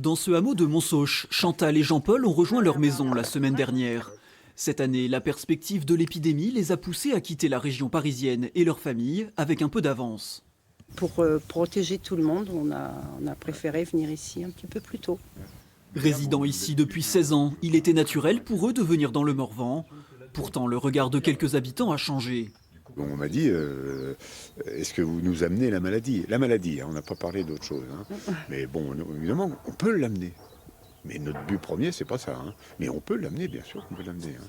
Dans ce hameau de Montsauche, Chantal et Jean-Paul ont rejoint leur maison la semaine dernière. Cette année, la perspective de l'épidémie les a poussés à quitter la région parisienne et leur famille avec un peu d'avance. Pour protéger tout le monde, on a préféré venir ici un petit peu plus tôt. Résidant ici depuis 16 ans, il était naturel pour eux de venir dans le Morvan. Pourtant, le regard de quelques habitants a changé. On m'a dit, est-ce que vous nous amenez la maladie? La maladie, hein, on n'a pas parlé d'autre chose. Hein. Mais bon, évidemment, on peut l'amener. Mais notre but premier, c'est pas ça. Hein. Mais on peut l'amener, bien sûr qu'on peut l'amener. Hein.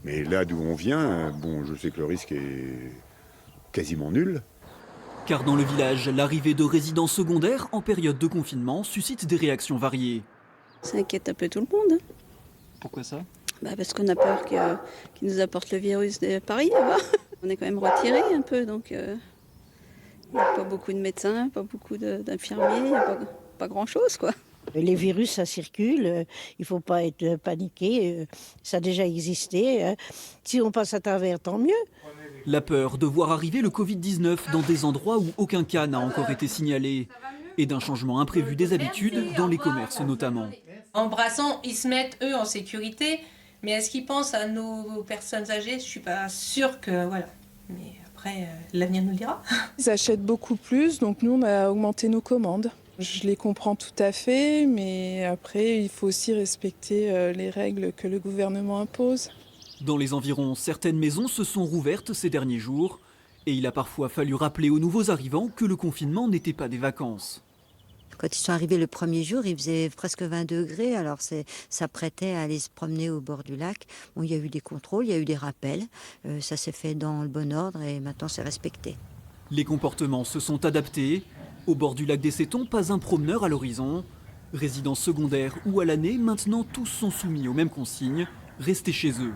Mais là d'où on vient, bon, je sais que le risque est quasiment nul. Car dans le village, l'arrivée de résidents secondaires en période de confinement suscite des réactions variées. Ça inquiète un peu tout le monde. Pourquoi ça? Parce qu'on a peur qu'ils nous apportent le virus de Paris là-bas. On est quand même retiré un peu, donc il n'y a pas beaucoup de médecins, pas beaucoup d'infirmiers, il n'y a pas grand-chose, quoi. Les virus, ça circule, il ne faut pas être paniqué, ça a déjà existé. Si on passe à travers, tant mieux. La peur de voir arriver le Covid-19 dans des endroits où aucun cas n'a encore été signalé. Et d'un changement imprévu des habitudes, dans les commerces notamment. En brassant, ils se mettent eux en sécurité, mais est-ce qu'ils pensent à nos personnes âgées? Je suis pas sûre que voilà. Mais après, l'avenir nous le dira. Ils achètent beaucoup plus, donc nous on a augmenté nos commandes. Je les comprends tout à fait, mais après il faut aussi respecter les règles que le gouvernement impose. Dans les environs, certaines maisons se sont rouvertes ces derniers jours. Et il a parfois fallu rappeler aux nouveaux arrivants que le confinement n'était pas des vacances. Quand ils sont arrivés le premier jour, il faisait presque 20 degrés, alors ça prêtait à aller se promener au bord du lac. Bon, il y a eu des contrôles, il y a eu des rappels, ça s'est fait dans le bon ordre et maintenant c'est respecté. Les comportements se sont adaptés. Au bord du lac des Sétons, pas un promeneur à l'horizon. Résidents secondaires ou à l'année, maintenant tous sont soumis aux mêmes consignes, rester chez eux.